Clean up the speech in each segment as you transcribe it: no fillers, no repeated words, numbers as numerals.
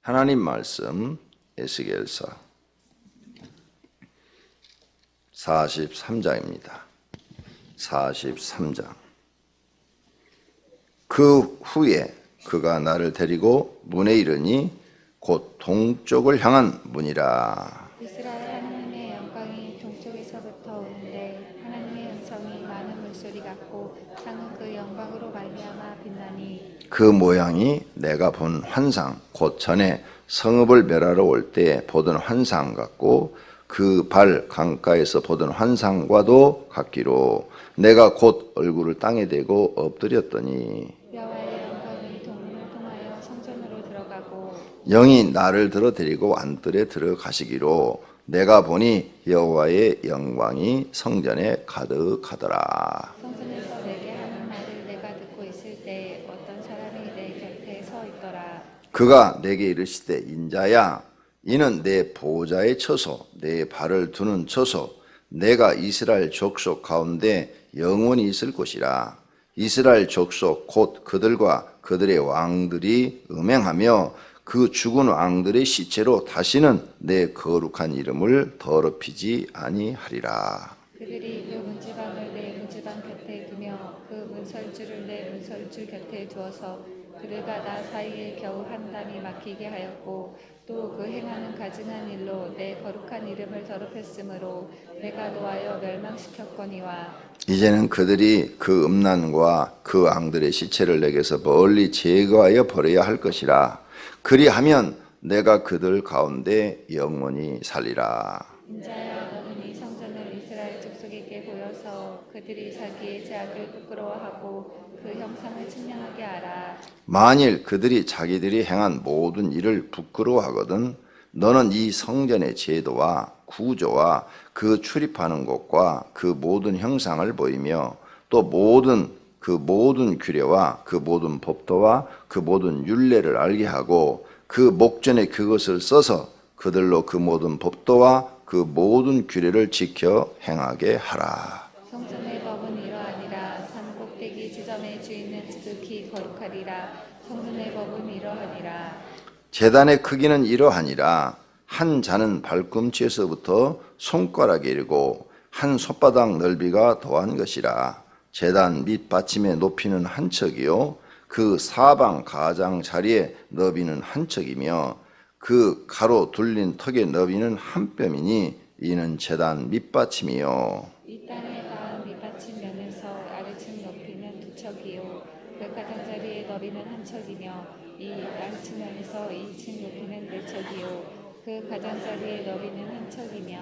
하나님 말씀 에스겔서 43장입니다. 43장. 그 후에 그가 나를 데리고 문에 이르니 곧 동쪽을 향한 문이라. 이스라엘 하나님의 영광이 동쪽에서부터 오는데 하나님의 음성이 많은 물소리 같고 땅은 그 영광으로 말미암아 빛나니 그 모양이 내가 본 환상 곧 전에 성읍을 멸하러 올 때 보던 환상 같고 그 발 강가에서 보던 환상과도 같기로 내가 곧 얼굴을 땅에 대고 엎드렸더니 여호와의 영광이 동문을 통하여 성전으로 들어가고 영이 나를 들어 데리고 안뜰에 들어가시기로 내가 보니 여호와의 영광이 성전에 가득하더라. 성전에서 내게 하는 말을 내가 듣고 있을 때 어떤 사람이 내 곁에 서 있더라. 그가 내게 이르시되 인자야 이는 내 보좌의 처소 내 발을 두는 처소 내가 이스라엘 족속 가운데 영원히 있을 곳이라. 이스라엘 족속 곧 그들과 그들의 왕들이 음행하며 그 죽은 왕들의 시체로 다시는 내 거룩한 이름을 더럽히지 아니하리라. 그들이 그 문지방을 내 문지방 곁에 두며 그 문설주를 내 문설주 곁에 두어서 그들과 나 사이에 겨우 한 담이 막히게 하였고 또 그 행하는 가증한 일로 내 거룩한 이름을 더럽혔으므로 내가 노하여 멸망시켰거니와 이제는 그들이 그 음란과 그 왕들의 시체를 내게서 멀리 제거하여 버려야 할 것이라. 그리하면 내가 그들 가운데 영원히 살리라. 인자야 너는 이 성전을 이스라엘 족속에게 보여서 그들이 자기의 죄악을 부끄러워하고 그 형상을 측량하게 하라. 만일 그들이 자기들이 행한 모든 일을 부끄러워하거든 너는 이 성전의 제도와 구조와 그 출입하는 곳과 그 모든 형상을 보이며 또 그 모든 규례와 그 모든 법도와 그 모든 율례를 알게 하고 그 목전에 그것을 써서 그들로 그 모든 법도와 그 모든 규례를 지켜 행하게 하라. 성전의 법은 이러하니라. 산 꼭대기 지점의 주인은 지극히 거룩하리라. 성전의 법은 이러하니라. 제단의 크기는 이러하니라. 한 자는 발꿈치에서부터 손가락에 이르고 한 손바닥 넓이가 더한 것이라. 제단 밑 받침의 높이는 한 척이요 그 사방 가장 자리의 너비는 한 척이며 그 가로 둘린 턱의 너비는 한 뼘이니 이는 제단 밑받침이요. 이 땅에 닿은 밑받침 면에서 아래층 높이는 두 척이요 그 가장자리의 너비는 한 척이며 이 아래층 면에서 2층 높이는 네 척이요 그 가장자리의 너비는 한 척이며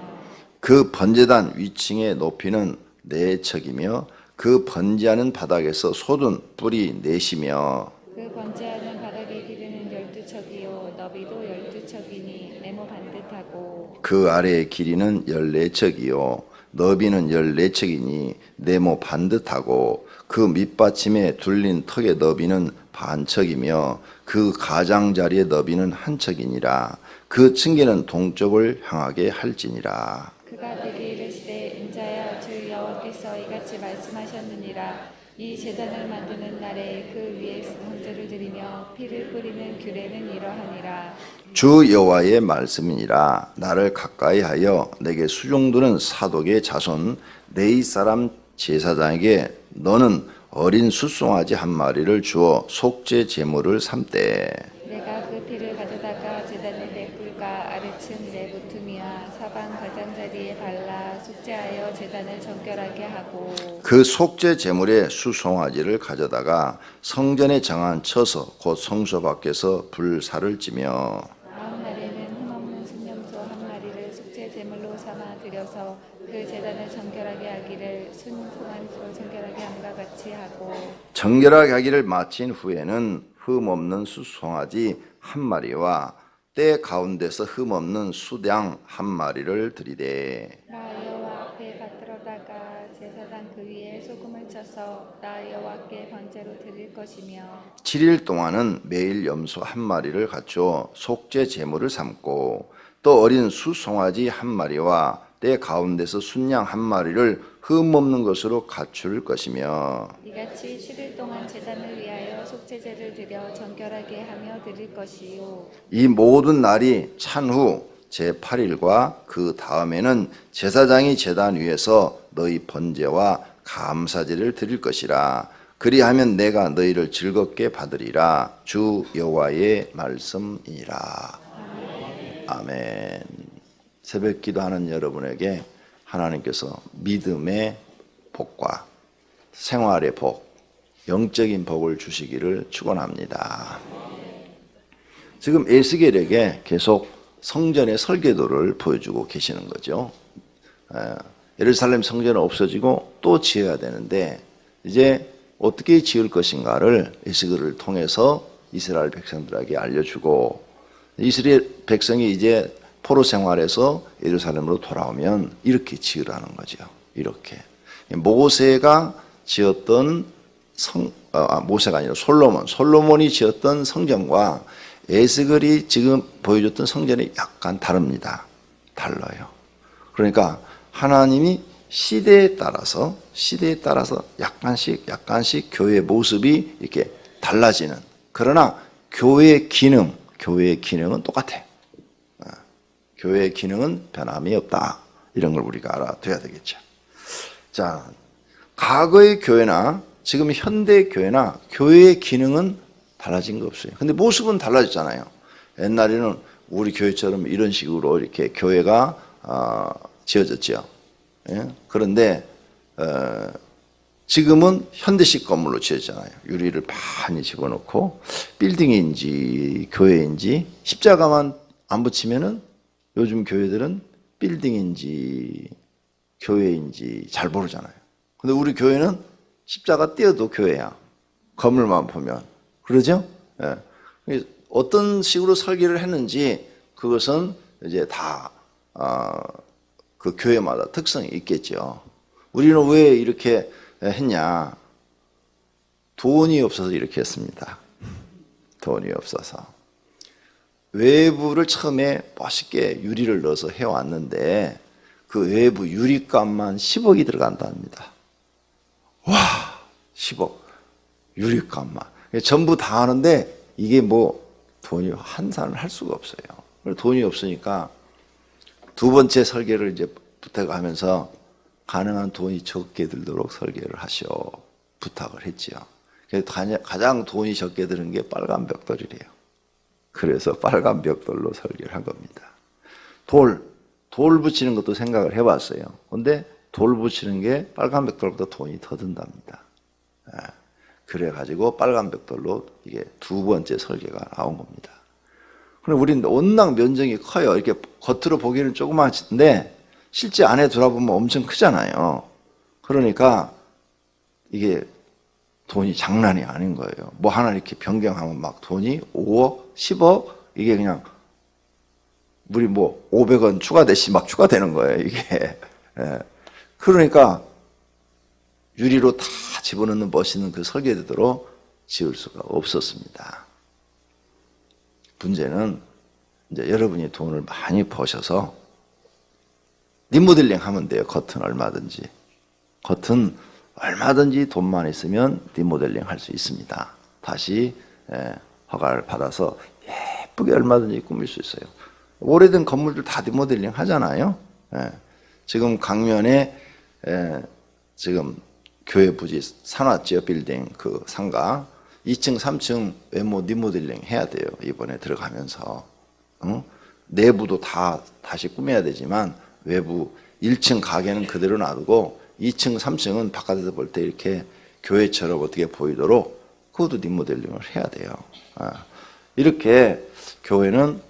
그 번제단 위층의 높이는 네 척이며 그 번제하는 바닥에서 솟은 뿔이 넷이며 그 번제하는 바닥의 길이는 12척이요 너비도 12척이니 네모 반듯하고 그 아래의 길이는 14척이요 너비는 14척이니 네모 반듯하고 그 밑받침에 둘린 턱의 너비는 반척이며 그 가장자리의 너비는 한 척이니라. 그 층계는 동쪽을 향하게 할지니라. 그가 내게 이르시되 인자야 주 여호와께서 이같이 말씀하셨느니라. 이 제단을 만드는 날에 그 위에 헌제를 드리며 피를 뿌리는 규례는 이러하니라. 주 여호와의 말씀이니라. 나를 가까이 하여 내게 수종드는 사독의 자손 네이 사람 제사장에게 너는 어린 숫송아지 한 마리를 주어 속죄 제물을 삼되 내가 그 피를 가져다가 제단의 넷불과 아래층 네 모퉁이와 사방 가장자리에 발라 속죄하여 제단을 정결하게 하고 그 속죄 제물의 수송아지를 가져다가 성전에 정한 처소 곧 성소 밖에서 불사를 찌며 다음 날에는 흠없는 순염소 한 마리를 속죄 제물로 삼아 드려서 그 제단을 정결하게 하기를 순송아지로 정결하게 함과 같이 하고 정결하게 하기를 마친 후에는 흠없는 수송아지 한 마리와 때 가운데서 흠없는 수양 한 마리를 드리되 나 여호와 앞에 받들어다가 제사장 그 위에 소금을 쳐서 나 여호와께 번제로 드릴 것이며 7일 동안은 매일 염소 한 마리를 갖추어 속죄 제물을 삼고 또 어린 수송아지 한 마리와 때 가운데서 순양 한 마리를 흠없는 것으로 갖출 것이며 이같이 7일 동안 제단을 위하여 속죄 속죄제를 드려 정결하게 하며 드릴 것이요 이 모든 날이 찬 후 제8일과 그 다음에는 제사장이 제단 위에서 너희 번제와 감사제를 드릴 것이라. 그리하면 내가 너희를 즐겁게 받으리라. 주 여호와의 말씀이니라. 아멘. 새벽 기도하는 여러분에게 하나님께서 믿음의 복과 생활의 복, 영적인 복을 주시기를 축원합니다. 지금 에스겔에게 계속 성전의 설계도를 보여주고 계시는 거죠. 예루살렘 성전은 없어지고 또 지어야 되는데 이제 어떻게 지을 것인가를 에스겔을 통해서 이스라엘 백성들에게 알려주고, 이스라엘 백성이 이제 포로 생활에서 예루살렘으로 돌아오면 이렇게 지으라는 거죠. 이렇게 모세가 지었던 모세가 아니라 솔로몬이 지었던 성전과 에스겔이 지금 보여줬던 성전이 약간 다릅니다. 달라요. 그러니까 하나님이 시대에 따라서 약간씩 교회의 모습이 이렇게 달라지는, 그러나 교회의 기능은 똑같아. 교회의 기능은 변함이 없다. 이런 걸 우리가 알아둬야 되겠죠. 자, 과거의 교회나 지금 현대 교회나 교회의 기능은 달라진 거 없어요. 근데 모습은 달라졌잖아요. 옛날에는 우리 교회처럼 이런 식으로 이렇게 교회가 지어졌죠. 예? 그런데 지금은 현대식 건물로 지어졌잖아요. 유리를 많이 집어넣고 빌딩인지 교회인지 십자가만 안 붙이면은 요즘 교회들은 빌딩인지 교회인지 잘 모르잖아요. 근데 우리 교회는 십자가 띄어도 교회야. 건물만 보면. 그러죠? 예. 어떤 식으로 설계를 했는지 그것은 이제 다 그 교회마다 특성이 있겠죠. 우리는 왜 이렇게 했냐? 돈이 없어서 이렇게 했습니다. 돈이 없어서. 외부를 처음에 멋있게 유리를 넣어서 해왔는데 그 외부 유리값만 10억이 들어간답니다. 와, 10억. 유리값만. 전부 다 하는데 이게 뭐 돈이 환산을 할 수가 없어요. 돈이 없으니까 두 번째 설계를 이제 부탁하면서 가능한 돈이 적게 들도록 설계를 하시오. 부탁을 했지요. 그래서 가장 돈이 적게 드는 게 빨간 벽돌이래요. 그래서 빨간 벽돌로 설계를 한 겁니다. 돌 붙이는 것도 생각을 해봤어요. 근데 돌 붙이는 게 빨간 벽돌보다 돈이 더 든답니다. 그래가지고 빨간 벽돌로 이게 두 번째 설계가 나온 겁니다. 그럼 우리는 온당 면적이 커요. 이렇게 겉으로 보기에는 조그맣은데 실제 안에 들어보면 엄청 크잖아요. 그러니까 이게 돈이 장난이 아닌 거예요. 뭐 하나 이렇게 변경하면 막 돈이 5억, 10억 이게 그냥 우리 뭐 500원 추가되시 막 추가되는 거예요. 이게. 그러니까 유리로 다 집어넣는 멋있는 그 설계대로 지을 수가 없었습니다. 문제는 이제 여러분이 돈을 많이 버셔서 리모델링 하면 돼요. 겉은 얼마든지. 겉은 얼마든지 돈만 있으면 리모델링 할 수 있습니다. 다시 허가를 받아서 예쁘게 얼마든지 꾸밀 수 있어요. 오래된 건물들 다 리모델링 하잖아요. 지금 강면에 지금 교회 부지 산화지역 빌딩 그 상가 2층, 3층 외모 리모델링 해야 돼요. 이번에 들어가면서. 내부도 다 다시 꾸며야 되지만 외부 1층 가게는 그대로 놔두고 2층, 3층은 바깥에서 볼 때 이렇게 교회처럼 어떻게 보이도록 그것도 리모델링을 해야 돼요. 이렇게 교회는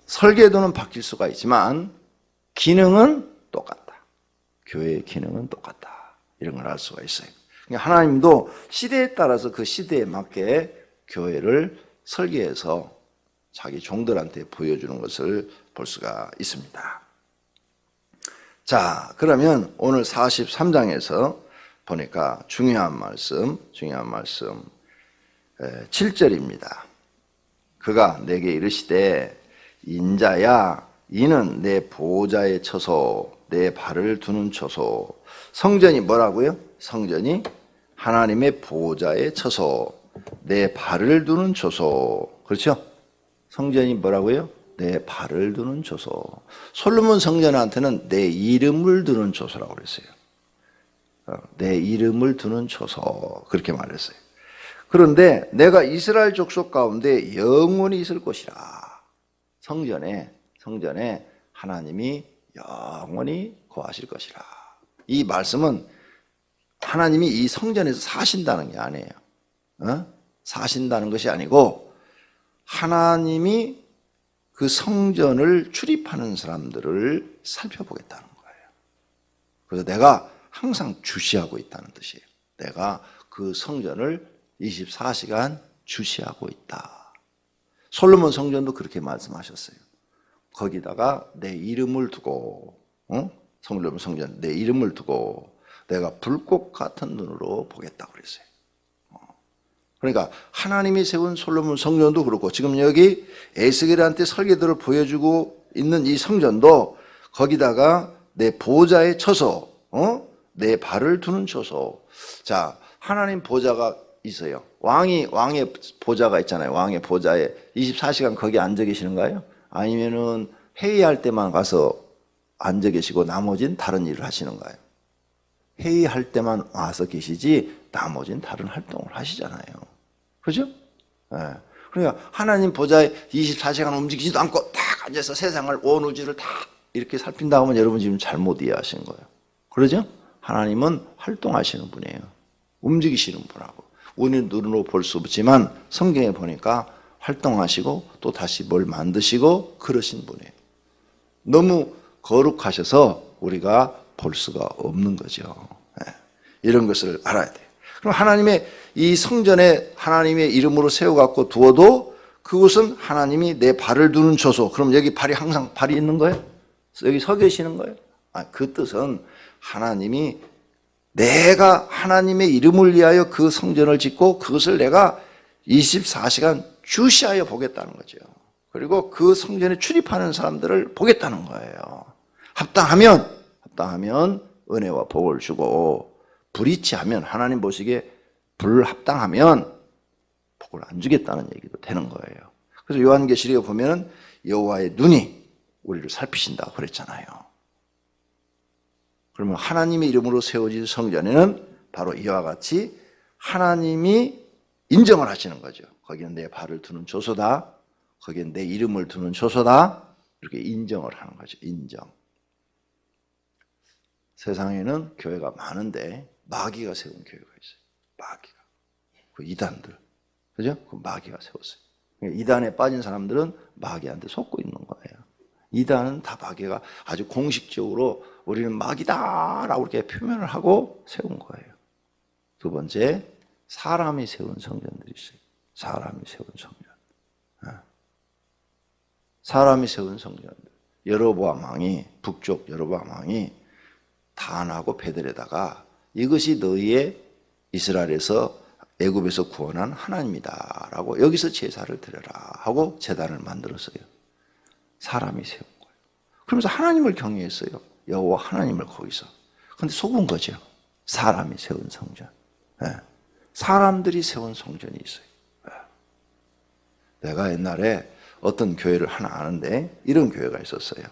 설계도는 바뀔 수가 있지만 기능은 똑같다. 교회의 기능은 똑같다. 이런 걸 알 수가 있어요. 그러니까 하나님도 시대에 따라서 그 시대에 맞게 교회를 설계해서 자기 종들한테 보여주는 것을 볼 수가 있습니다. 자, 그러면 오늘 43장에서 보니까 중요한 말씀 7절입니다. 그가 내게 이르시되 인자야 이는 내 보좌의 처소 내 발을 두는 처소. 성전이 뭐라고요? 성전이 하나님의 보좌의 처소. 내 발을 두는 초소. 그렇죠? 성전이 뭐라고요? 내 발을 두는 초소. 솔로몬 성전한테는 내 이름을 두는 초소라고 그랬어요. 내 이름을 두는 초소. 그렇게 말했어요. 그런데 내가 이스라엘 족속 가운데 영원히 있을 것이라. 성전에 하나님이 영원히 거하실 것이라. 이 말씀은 하나님이 이 성전에서 사신다는 게 아니에요. 사신다는 것이 아니고 하나님이 그 성전을 출입하는 사람들을 살펴보겠다는 거예요. 그래서 내가 항상 주시하고 있다는 뜻이에요. 내가 그 성전을 24시간 주시하고 있다. 솔로몬 성전도 그렇게 말씀하셨어요. 거기다가 내 이름을 두고, 솔로몬 성전 내 이름을 두고 내가 불꽃 같은 눈으로 보겠다고 그랬어요. 그러니까 하나님이 세운 솔로몬 성전도 그렇고 지금 여기 에스겔한테 설계도를 보여주고 있는 이 성전도 거기다가 내 보좌에 쳐서 내 발을 두는 초소. 자, 하나님 보좌가 있어요. 왕의 보좌가 있잖아요. 왕의 보좌에 24시간 거기 앉아 계시는가요? 아니면은 회의할 때만 가서 앉아 계시고 나머지는 다른 일을 하시는가요? 회의할 때만 와서 계시지 나머지는 다른 활동을 하시잖아요. 그죠? 네. 그러니까 하나님 보좌에 24시간 움직이지도 않고 딱 앉아서 세상을 온 우주를 다 이렇게 살핀다 하면 여러분 지금 잘못 이해하신 거예요. 그러죠? 하나님은 활동하시는 분이에요. 움직이시는 분하고 우리는 눈으로 볼 수 없지만 성경에 보니까 활동하시고 또 다시 뭘 만드시고 그러신 분이에요. 너무 거룩하셔서 우리가 볼 수가 없는 거죠. 이런 것을 알아야 돼요. 그럼 하나님의 이 성전에 하나님의 이름으로 세워갖고 두어도 그곳은 하나님이 내 발을 두는 초소. 그럼 여기 발이 항상 발이 있는 거예요? 여기 서 계시는 거예요? 그 뜻은 하나님이 내가 하나님의 이름을 위하여 그 성전을 짓고 그것을 내가 24시간 주시하여 보겠다는 거죠. 그리고 그 성전에 출입하는 사람들을 보겠다는 거예요. 합당하면 은혜와 복을 주고 불이치하면 하나님 보시기에 불합당하면 복을 안 주겠다는 얘기도 되는 거예요. 그래서 요한계시록에 보면 여호와의 눈이 우리를 살피신다고 그랬잖아요. 그러면 하나님의 이름으로 세워진 성전에는 바로 이와 같이 하나님이 인정을 하시는 거죠. 거기는 내 발을 두는 초소다. 거기는 내 이름을 두는 초소다. 이렇게 인정을 하는 거죠. 인정. 세상에는 교회가 많은데 마귀가 세운 교회가 있어요. 마귀가. 그 이단들. 그죠? 그 마귀가 세웠어요. 이단에 빠진 사람들은 마귀한테 속고 있는 거예요. 이단은 다 마귀가 아주 공식적으로 우리는 마귀다라고 이렇게 표현을 하고 세운 거예요. 두 번째, 사람이 세운 성전들이 있어요. 사람이 세운 성전. 사람이 세운 성전들. 여로보암 왕이, 북쪽 여로보암 왕이 단하고 베델에다가 이것이 너희의 이스라엘에서 애굽에서 구원한 하나님이다라고 여기서 제사를 드려라 하고 제단을 만들었어요. 사람이 세운 거예요. 그러면서 하나님을 경외했어요. 여호와 하나님을 거기서. 근데 속은 거죠. 사람이 세운 성전. 사람들이 세운 성전이 있어요. 내가 옛날에 어떤 교회를 하나 아는데 이런 교회가 있었어요.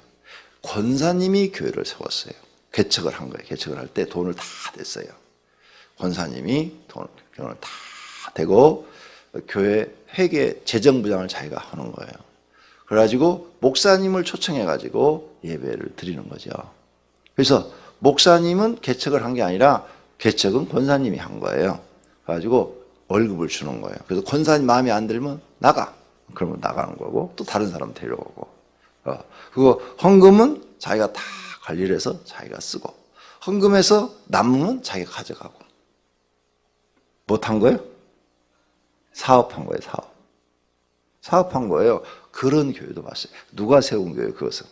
권사님이 교회를 세웠어요. 개척을 한 거예요. 개척을 할 때 돈을 다 댔어요. 권사님이 돈을 다 대고 교회 회계 재정부장을 자기가 하는 거예요. 그래가지고 목사님을 초청해가지고 예배를 드리는 거죠. 그래서 목사님은 개척을 한 게 아니라 개척은 권사님이 한 거예요. 그래가지고 월급을 주는 거예요. 그래서 권사님 마음에 안 들면 나가. 그러면 나가는 거고 또 다른 사람 데려오고. 그거 헌금은 자기가 다 관리를 해서 자기가 쓰고 헌금에서 남으면 자기가 가져가고. 못한 거예요? 사업한 거예요. 사업한 거예요. 그런 교회도 봤어요. 누가 세운 교회 그것은?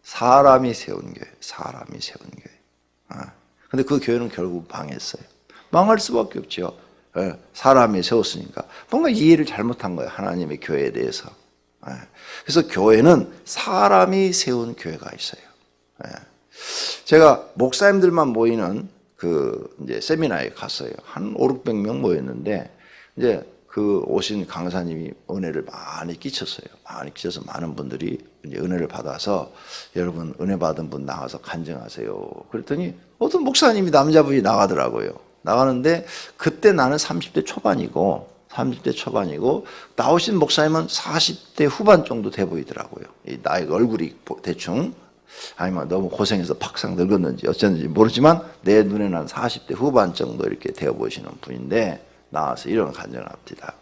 사람이 세운 교회. 사람이 세운 교회. 근데 그 교회는 결국 망했어요. 망할 수밖에 없죠. 사람이 세웠으니까. 뭔가 이해를 잘못한 거예요. 하나님의 교회에 대해서. 그래서 교회는 사람이 세운 교회가 있어요. 제가 목사님들만 모이는 그 이제 세미나에 갔어요. 한 5, 600명 모였는데 이제 그 오신 강사님이 은혜를 많이 끼쳤어요. 많이 끼쳐서 많은 분들이 이제 은혜를 받아서 여러분 은혜 받은 분 나가서 간증하세요. 그랬더니 어떤 목사님이 남자분이 나가더라고요. 나가는데 그때 나는 30대 초반이고 나오신 목사님은 40대 후반 정도 돼 보이더라고요. 나이 얼굴이 대충 아니면 너무 고생해서 팍상 늙었는지 어쩐지 모르지만 내 눈에는 40대 후반 정도 이렇게 되어 보이시는 분인데 나와서 이런 간증을 합니다.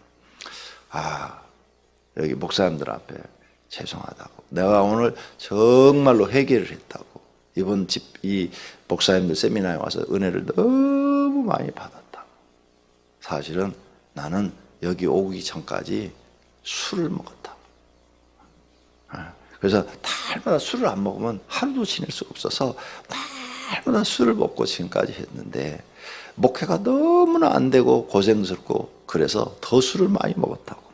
여기 목사님들 앞에 죄송하다고. 내가 오늘 정말로 회개를 했다고. 이번 이 목사님들 세미나에 와서 은혜를 너무 많이 받았다고. 사실은 나는 여기 오기 전까지 술을 먹었다고. 그래서 날마다 술을 안 먹으면 하루도 지낼 수 없어서 날마다 술을 먹고 지금까지 했는데 목회가 너무나 안 되고 고생스럽고 그래서 더 술을 많이 먹었다고.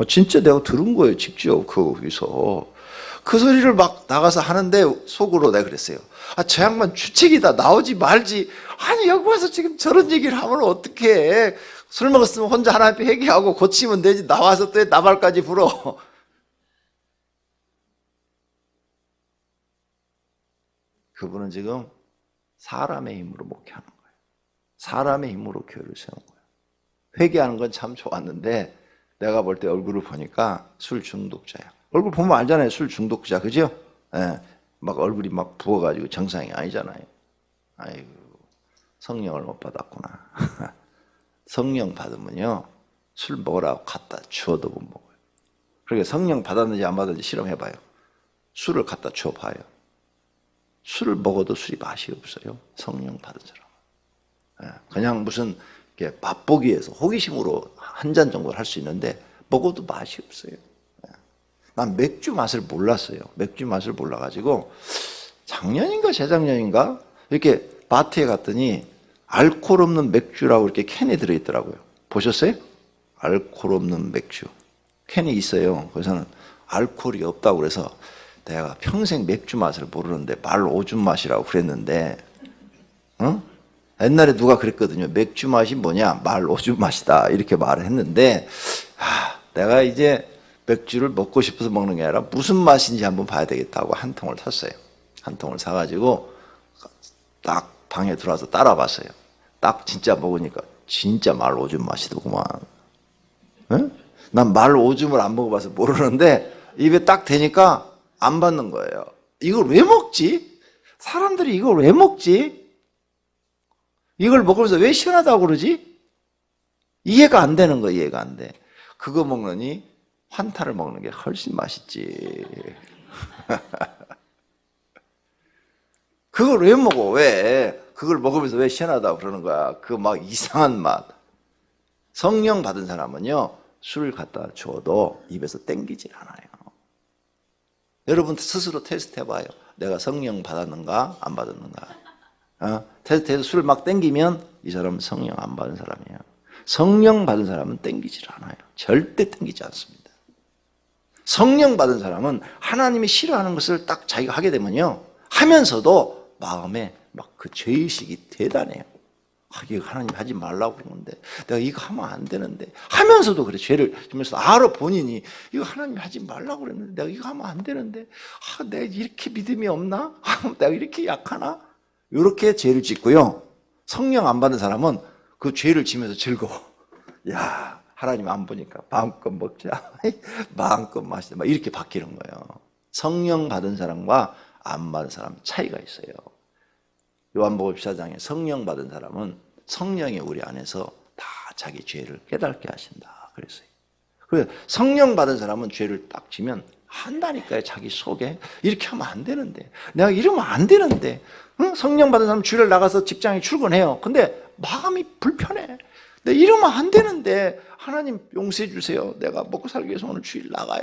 진짜 내가 들은 거예요. 직접 거기서. 그 소리를 막 나가서 하는데 속으로 내가 그랬어요. 저 양반 주책이다. 나오지 말지. 아니 여기 와서 지금 저런 얘기를 하면 어떡해. 술 먹었으면 혼자 하나님 앞에 회개하고 고치면 되지. 나와서 또 나발까지 불어. 그분은 지금 사람의 힘으로 목회하는 거예요. 사람의 힘으로 교회를 세운 거예요. 회개하는 건 참 좋았는데 내가 볼 때 얼굴을 보니까 술 중독자야. 얼굴 보면 알잖아요. 술 중독자, 그죠? 예, 막 얼굴이 막 부어가지고 정상이 아니잖아요. 아이고, 성령을 못 받았구나. 성령 받으면요, 술 먹으라고 갖다 주어도 못 먹어요. 그러니까 성령 받았는지 안 받았는지 실험해봐요. 술을 갖다 주어봐요. 술을 먹어도 술이 맛이 없어요. 성령 받은 사람. 그냥 무슨 맛보기 위해서 호기심으로 한 잔 정도를 할 수 있는데 먹어도 맛이 없어요. 난 맥주 맛을 몰랐어요. 맥주 맛을 몰라가지고 작년인가 재작년인가 이렇게 마트에 갔더니 알코올 없는 맥주라고 이렇게 캔에 들어있더라고요. 보셨어요? 알코올 없는 맥주. 캔이 있어요. 그래서는 알코올이 없다고 그래서 내가 평생 맥주 맛을 모르는데 말 오줌 맛이라고 그랬는데, 옛날에 누가 그랬거든요. 맥주 맛이 뭐냐? 말 오줌 맛이다. 이렇게 말을 했는데, 내가 이제 맥주를 먹고 싶어서 먹는 게 아니라 무슨 맛인지 한번 봐야 되겠다고 한 통을 샀어요. 한 통을 사가지고 딱 방에 들어와서 따라봤어요. 딱 진짜 먹으니까 진짜 말 오줌 맛이더구만. 난 말 오줌을 안 먹어봐서 모르는데 입에 딱 대니까 안 받는 거예요. 이걸 왜 먹지? 사람들이 이걸 왜 먹지? 이걸 먹으면서 왜 시원하다고 그러지? 이해가 안 되는 거예요. 이해가 안 돼. 그거 먹느니 환타를 먹는 게 훨씬 맛있지. 그걸 왜 먹어? 왜? 그걸 먹으면서 왜 시원하다고 그러는 거야? 그 막 이상한 맛. 성령 받은 사람은요, 술을 갖다 줘도 입에서 땡기질 않아요. 여러분 스스로 테스트 해봐요. 내가 성령 받았는가 안 받았는가. 테스트해서 술 막 땡기면 이 사람은 성령 안 받은 사람이에요. 성령 받은 사람은 땡기질 않아요. 절대 땡기지 않습니다. 성령 받은 사람은 하나님이 싫어하는 것을 딱 자기가 하게 되면요, 하면서도 마음에 막 그 죄의식이 대단해요. 이거 하나님 하지 말라고 그러는데 내가 이거 하면 안 되는데 하면서도 그래. 죄를 지면서 알아. 본인이 이거 하나님 하지 말라고 그랬는데 내가 이거 하면 안 되는데 내가 이렇게 믿음이 없나? 내가 이렇게 약하나? 이렇게 죄를 짓고요. 성령 안 받은 사람은 그 죄를 지면서 즐거워. 야, 하나님 안 보니까 마음껏 먹자. 마음껏 마시자. 막 이렇게 바뀌는 거예요. 성령 받은 사람과 안 받은 사람 차이가 있어요. 요한복음 14장에 성령 받은 사람은 성령이 우리 안에서 다 자기 죄를 깨닫게 하신다 그랬어요. 그래서 성령 받은 사람은 죄를 딱 지면 한다니까요. 자기 속에 이렇게 하면 안 되는데 내가 이러면 안 되는데. 성령 받은 사람은 주일 나가서 직장에 출근해요. 근데 마음이 불편해. 내가 이러면 안 되는데 하나님 용서해 주세요. 내가 먹고 살기 위해서 오늘 주일 나가요.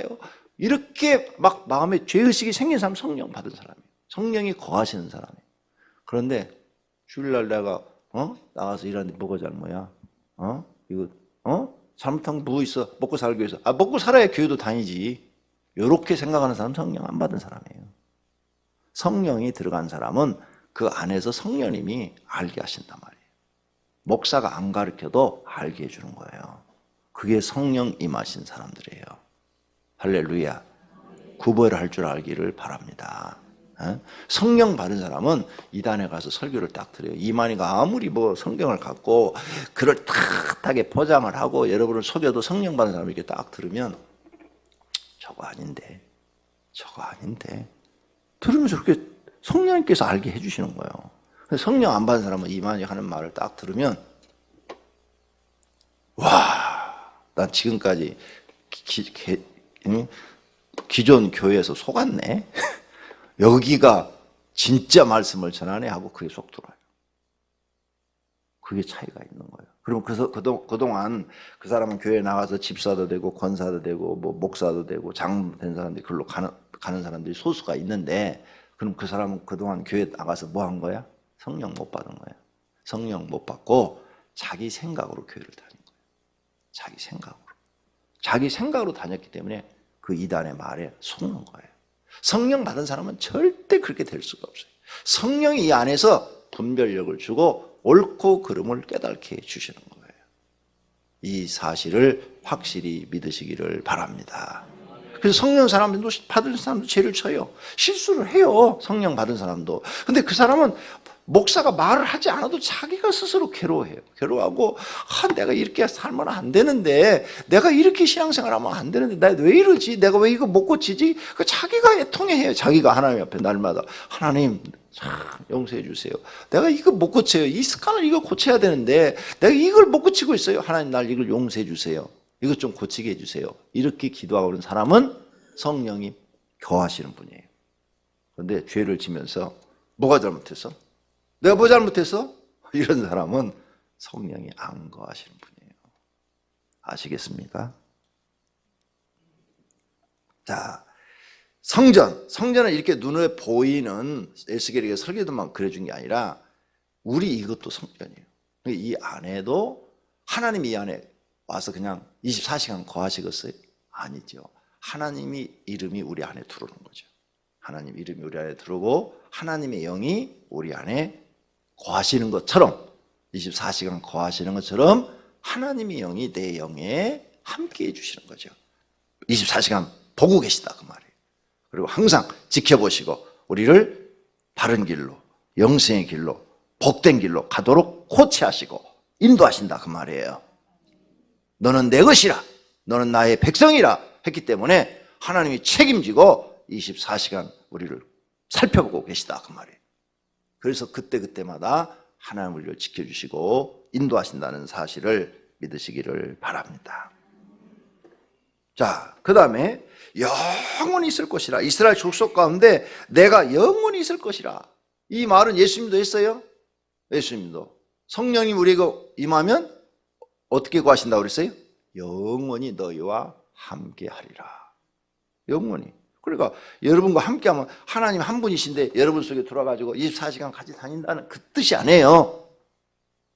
이렇게 막 마음에 죄의식이 생긴 사람 성령 받은 사람이에요. 성령이 거하시는 사람이에요. 그런데 주일날 내가 나가서 일하는데 뭐가 잘못이야? 이거 잘못한 거 뭐 있어? 먹고 살기 위해서. 먹고 살아야 교회도 다니지. 이렇게 생각하는 사람 성령 안 받은 사람이에요. 성령이 들어간 사람은 그 안에서 성령님이 알게 하신단 말이에요. 목사가 안 가르쳐도 알게 해주는 거예요. 그게 성령 임하신 사람들이에요. 할렐루야. 구별할 줄 알기를 바랍니다. 성령 받은 사람은 이단에 가서 설교를 딱 드려요. 이만희가 아무리 뭐 성경을 갖고 그걸 탁하게 포장을 하고 여러분을 속여도 성령 받은 사람이 이렇게 딱 들으면 저거 아닌데 들으면서 그렇게 성령님께서 알게 해주시는 거예요. 성령 안 받은 사람은 이만희 하는 말을 딱 들으면 와, 난 지금까지 기존 교회에서 속았네. 여기가 진짜 말씀을 전하네 하고 그게 쏙 들어와요. 그게 차이가 있는 거예요. 그럼 그래서 그동안 그 사람은 교회에 나가서 집사도 되고 권사도 되고 뭐 목사도 되고 장로 된 사람들이 그걸로 가는 사람들이 소수가 있는데, 그럼 그 사람은 그동안 교회에 나가서 뭐 한 거야? 성령 못 받은 거야. 성령 못 받고 자기 생각으로 교회를 다닌 거예요. 자기 생각으로 다녔기 때문에 그 이단의 말에 속는 거예요. 성령 받은 사람은 절대 그렇게 될 수가 없어요. 성령이 이 안에서 분별력을 주고 옳고 그름을 깨닫게 해주시는 거예요. 이 사실을 확실히 믿으시기를 바랍니다. 그래서 성령 사람도 받은 사람도 죄를 쳐요. 실수를 해요. 성령 받은 사람도. 근데 그 사람은 목사가 말을 하지 않아도 자기가 스스로 괴로워해요. 괴로워하고 내가 이렇게 살면 안 되는데, 내가 이렇게 신앙생활하면 안 되는데 나 왜 이러지? 내가 왜 이거 못 고치지? 자기가 애통해해요. 자기가 하나님 앞에 날마다 하나님 용서해 주세요. 내가 이거 못 고쳐요. 이 습관을 이거 고쳐야 되는데 내가 이걸 못 고치고 있어요. 하나님 날 이걸 용서해 주세요. 이것 좀 고치게 해주세요. 이렇게 기도하고 있는 사람은 성령이 거하시는 분이에요. 그런데 죄를 지면서 뭐가 잘못했어? 내가 뭐 잘못했어? 이런 사람은 성령이 안 거하시는 분이에요. 아시겠습니까? 자, 성전은 이렇게 눈에 보이는 에스겔에게 설계도만 그려준 게 아니라 우리 이것도 성전이에요. 이 안에도 하나님이 이 안에 와서 그냥 24시간 거하시겠어요? 아니죠. 하나님이 이름이 우리 안에 들어오는 거죠. 하나님 이름이 우리 안에 들어오고 하나님의 영이 우리 안에 거하시는 것처럼, 24시간 거하시는 것처럼 하나님의 영이 내 영에 함께 해주시는 거죠. 24시간 보고 계시다 그 말이에요. 그리고 항상 지켜보시고 우리를 바른 길로, 영생의 길로, 복된 길로 가도록 코치하시고 인도하신다 그 말이에요. 너는 내 것이라, 너는 나의 백성이라 했기 때문에 하나님이 책임지고 24시간 우리를 살펴보고 계시다 그 말이에요. 그래서 그때마다 하나님 우리를 지켜주시고 인도하신다는 사실을 믿으시기를 바랍니다. 자, 그 다음에 영원히 있을 것이라. 이스라엘 족속 가운데 내가 영원히 있을 것이라. 이 말은 예수님도 했어요. 예수님도 성령이 우리에게 임하면 어떻게 구하신다고 그랬어요? 영원히 너희와 함께 하리라. 영원히. 그러니까 여러분과 함께하면 하나님 한 분이신데 여러분 속에 들어와가지고 24시간 같이 다닌다는 그 뜻이 아니에요.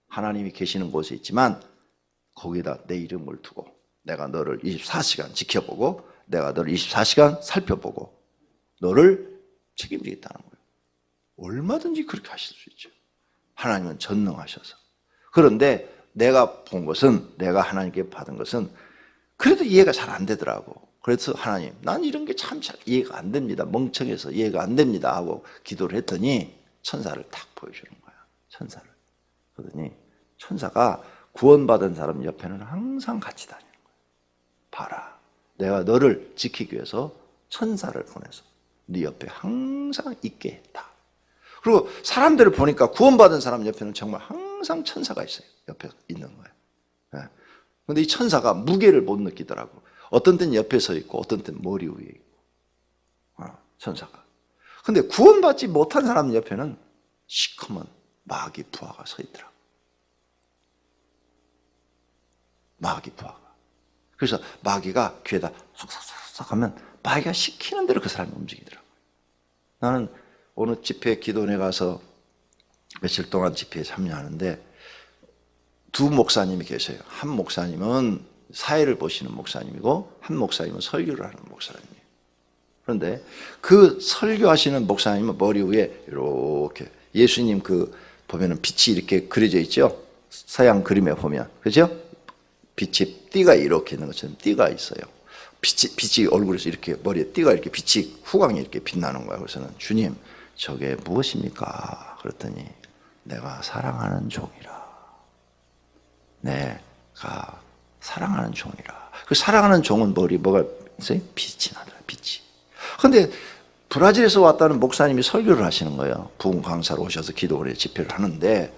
하나님이 계시는 곳에 있지만 거기에다 내 이름을 두고 내가 너를 24시간 지켜보고 내가 너를 24시간 살펴보고 너를 책임지겠다는 거예요. 얼마든지 그렇게 하실 수 있죠. 하나님은 전능하셔서. 그런데 내가 본 것은, 내가 하나님께 받은 것은 그래도 이해가 잘 안 되더라고. 그래서 하나님, 난 이런 게 참 잘 이해가 안 됩니다. 멍청해서 이해가 안 됩니다 하고 기도를 했더니 천사를 딱 보여주는 거야. 천사를. 그러더니 천사가 구원받은 사람 옆에는 항상 같이 다니는 거야. 봐라, 내가 너를 지키기 위해서 천사를 보내서 네 옆에 항상 있게 했다. 그리고 사람들을 보니까 구원받은 사람 옆에는 정말 항상 천사가 있어요. 옆에 있는 거예요. 그런데 이 천사가 무게를 못 느끼더라고. 어떤 때는 옆에 서 있고 어떤 때는 머리 위에 있고. 천사가. 근데 구원받지 못한 사람 옆에는 시커먼 마귀 부하가 서 있더라고. 마귀 부하가. 그래서 마귀가 귀에다 쏙쏙쏙 하면 마귀가 시키는 대로 그 사람이 움직이더라고요. 나는 어느 집회 기도원에 가서 며칠 동안 집회에 참여하는데 두 목사님이 계세요. 한 목사님은 사회를 보시는 목사님이고 한 목사님은 설교를 하는 목사님이에요. 그런데 그 설교하시는 목사님은 머리 위에 이렇게 예수님 그 보면은 빛이 이렇게 그려져 있죠. 서양 그림에 보면, 그죠? 빛이 띠가 이렇게 있는 것처럼 띠가 있어요. 빛이 얼굴에서 이렇게 머리에 띠가 이렇게 빛이 후광이 이렇게 빛나는 거예요. 그래서는 주님, 저게 무엇입니까? 그랬더니 내가 사랑하는 종이라. 내가 사랑하는 종이라. 그 사랑하는 종은 뭐가 있어요? 빛이 나더라, 빛이. 근데 브라질에서 왔다는 목사님이 설교를 하시는 거예요. 부흥 강사로 오셔서 기도원에 집회를 하는데,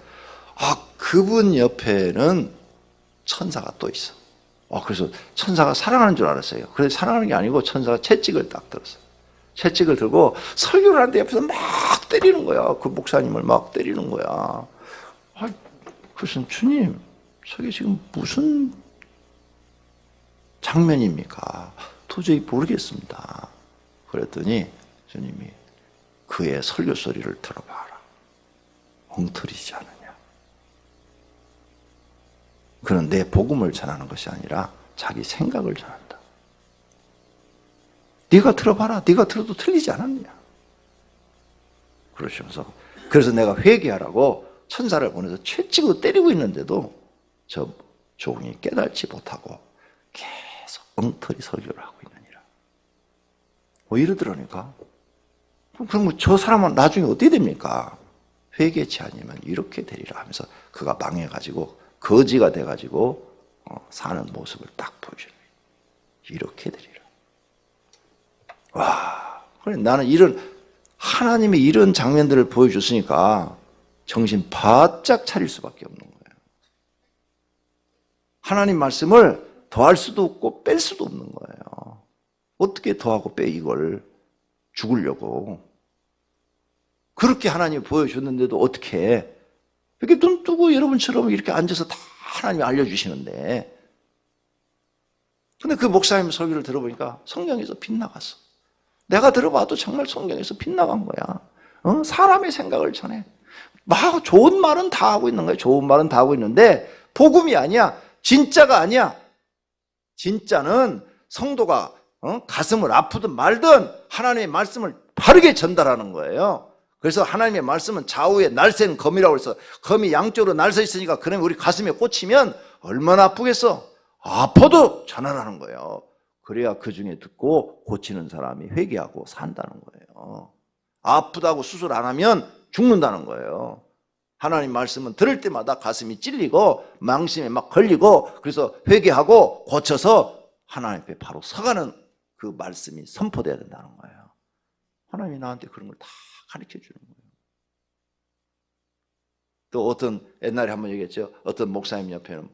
그분 옆에는 천사가 또 있어. 그래서 천사가 사랑하는 줄 알았어요. 그래서 사랑하는 게 아니고 천사가 채찍을 딱 들었어요. 채찍을 들고 설교를 하는데 옆에서 막 때리는 거야. 그 목사님을 막 때리는 거야. 그래서 주님, 저게 지금 무슨 장면입니까? 도저히 모르겠습니다. 그랬더니 주님이 그의 설교 소리를 들어봐라. 엉터리지 않느냐. 그는 내 복음을 전하는 것이 아니라 자기 생각을 전한다. 네가 들어봐라. 네가 들어도 틀리지 않았느냐. 그러시면서 그래서 내가 회개하라고 천사를 보내서 채찍으로 때리고 있는데도 저 종이 깨달지 못하고 계속 엉터리 설교를 하고 있느니라. 이러더라니까. 그럼 저 사람은 나중에 어떻게 됩니까? 회개치 아니면 이렇게 되리라 하면서 그가 망해가지고 거지가 돼가지고 사는 모습을 딱 보여주는 거예요. 이렇게 되리라. 와, 그래 나는 하나님이 이런 장면들을 보여줬으니까 정신 바짝 차릴 수밖에 없는 거예요. 하나님 말씀을 더할 수도 없고 뺄 수도 없는 거예요. 어떻게 더하고 빼 이걸 죽으려고. 그렇게 하나님이 보여줬는데도 어떻게 해? 이렇게 눈 뜨고 여러분처럼 이렇게 앉아서 다 하나님이 알려주시는데, 근데 그 목사님 설교를 들어보니까 성경에서 빗나갔어. 내가 들어봐도 정말 성경에서 빗나간 거야. 사람의 생각을 전해. 막 좋은 말은 다 하고 있는 거야. 좋은 말은 다 하고 있는데 복음이 아니야. 진짜가 아니야. 진짜는 성도가 가슴을 아프든 말든 하나님의 말씀을 바르게 전달하는 거예요. 그래서 하나님의 말씀은 좌우에 날쌘 검이라고 해서 검이 양쪽으로 날서 있으니까 그러면 우리 가슴에 꽂히면 얼마나 아프겠어. 아파도 전환하는 거예요. 그래야 그 중에 듣고 고치는 사람이 회개하고 산다는 거예요. 아프다고 수술 안 하면 죽는다는 거예요. 하나님 말씀은 들을 때마다 가슴이 찔리고 망심에 막 걸리고 그래서 회개하고 고쳐서 하나님 앞에 바로 서가는 그 말씀이 선포돼야 된다는 거예요. 하나님이 나한테 그런 걸 다 가르쳐 주는 거예요. 또 어떤 옛날에 한번 얘기했죠. 어떤 목사님 옆에는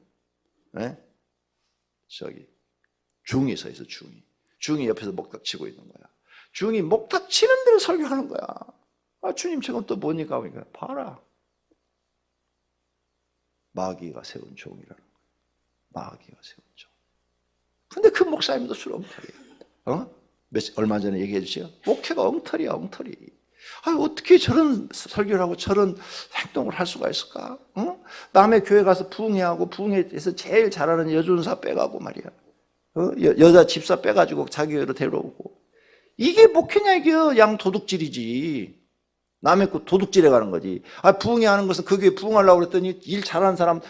중이 서 있어. 중이 옆에서 목탁 치고 있는 거야. 중이 목탁 치는 대로 설교하는 거야. 주님 저건 또 뭐니까 그러니까 봐라. 마귀가 세운 종이라는 거야. 마귀가 세운 종. 근데 그 목사님도 술 엉터리야. 얼마 전에 얘기해 주세요. 목회가 엉터리야, 엉터리. 어떻게 저런 설교를 하고 저런 행동을 할 수가 있을까? 남의 교회 가서 부흥회하고 부흥회에서 제일 잘하는 여전사 빼가고 말이야. 여자 집사 빼가지고 자기 교회로 데려오고. 이게 목회냐 이게 양 도둑질이지. 남의 거 도둑질해 가는 거지. 부흥회 하는 것은 그 교회 부흥하려고 그랬더니 일 잘하는 사람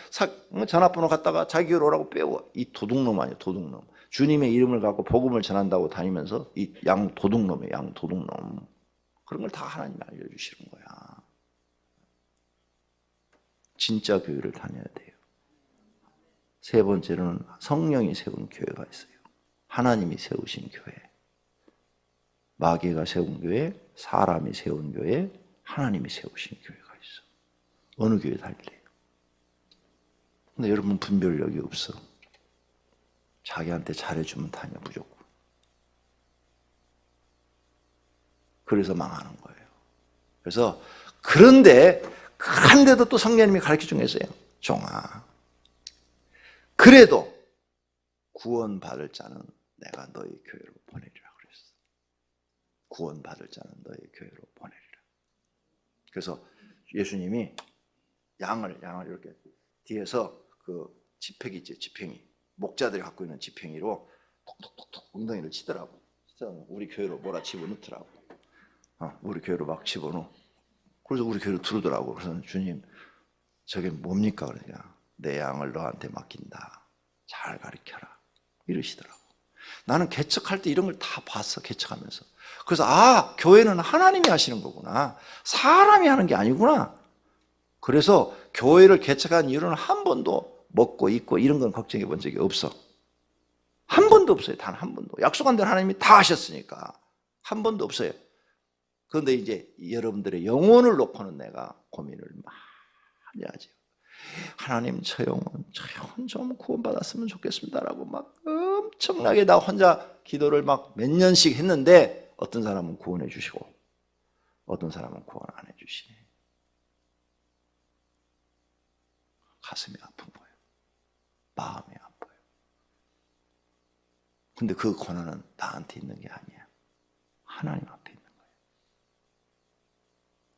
전화번호 갖다가 자기 교회로 오라고 빼고. 이 도둑놈 아니야, 도둑놈. 주님의 이름을 갖고 복음을 전한다고 다니면서 이 양 도둑놈이에요, 양 도둑놈. 그런 걸 다 하나님이 알려주시는 거야. 진짜 교회를 다녀야 돼요. 세 번째로는 성령이 세운 교회가 있어요. 하나님이 세우신 교회. 마귀가 세운 교회, 사람이 세운 교회, 하나님이 세우신 교회가 있어. 어느 교회 다닐래요? 근데 여러분 분별력이 없어. 자기한테 잘해주면 다녀 무조건. 그래서 망하는 거예요. 그래서 그런데도 또 성령님이 가르쳐 준 게 있어요. 종아, 그래도 구원받을 자는 내가 너희 교회로 보내리라 그랬어. 구원받을 자는 너희 교회로 보내리라. 그래서 예수님이 양을 이렇게 뒤에서 그 지팡이 있지, 지팡이. 목자들이 갖고 있는 지팡이로 톡톡톡톡 엉덩이를 치더라고. 우리 교회로 몰아집어넣더라고. 우리 교회로 막 집어넣어. 그래서 우리 교회로 들어오더라고. 그래서 주님, 저게 뭡니까? 그러냐. 내 양을 너한테 맡긴다. 잘 가르쳐라. 이러시더라고. 나는 개척할 때 이런 걸 다 봤어, 개척하면서. 그래서 교회는 하나님이 하시는 거구나. 사람이 하는 게 아니구나. 그래서 교회를 개척한 이유는 한 번도 먹고 입고 이런 건 걱정해 본 적이 없어. 한 번도 없어요. 단 한 번도. 약속한 대로 하나님이 다 하셨으니까 한 번도 없어요. 그런데 이제 여러분들의 영혼을 놓고는 내가 고민을 많이 하죠. 하나님, 저 영혼 좀 구원받았으면 좋겠습니다라고 막 엄청나게 나 혼자 기도를 막 몇 년씩 했는데 어떤 사람은 구원해 주시고 어떤 사람은 구원 안 해 주시네. 가슴이 아픈 거예요. 마음이 아파요. 근데 그 고난은 나한테 있는 게 아니야. 하나님 앞에 있는 거예요.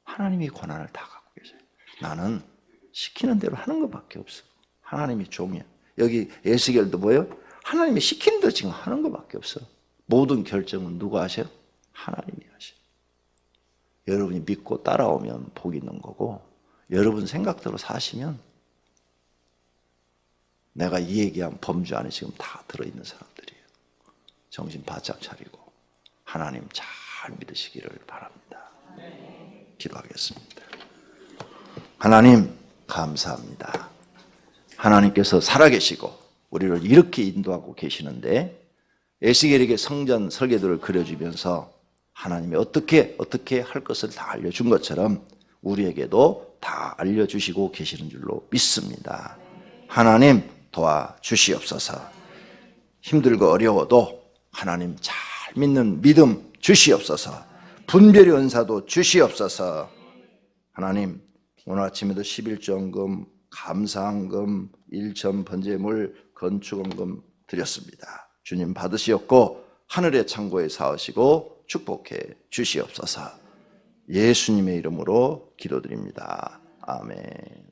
하나님이 고난을 다 갖고 계세요. 나는 시키는 대로 하는 것밖에 없어. 하나님이 종이야. 여기 에스겔도 뭐예요? 하나님이 시키는 대로 지금 하는 것밖에 없어. 모든 결정은 누가 하셔요? 하나님이 하셔요. 여러분이 믿고 따라오면 복이 있는 거고, 여러분 생각대로 사시면 내가 이 얘기한 범주 안에 지금 다 들어있는 사람들이에요. 정신 바짝 차리고 하나님 잘 믿으시기를 바랍니다. 기도하겠습니다. 하나님 감사합니다. 하나님께서 살아계시고 우리를 이렇게 인도하고 계시는데 에스겔에게 성전 설계도를 그려주면서 하나님이 어떻게 할 것을 다 알려준 것처럼 우리에게도 다 알려주시고 계시는 줄로 믿습니다. 하나님 도와주시옵소서. 힘들고 어려워도 하나님 잘 믿는 믿음 주시옵소서. 분별의 은사도 주시옵소서. 하나님 오늘 아침에도 11조헌금, 감사헌금, 일천 번제물, 건축헌금 드렸습니다. 주님 받으시옵고 하늘의 창고에 사으시고 축복해 주시옵소서. 예수님의 이름으로 기도드립니다. 아멘.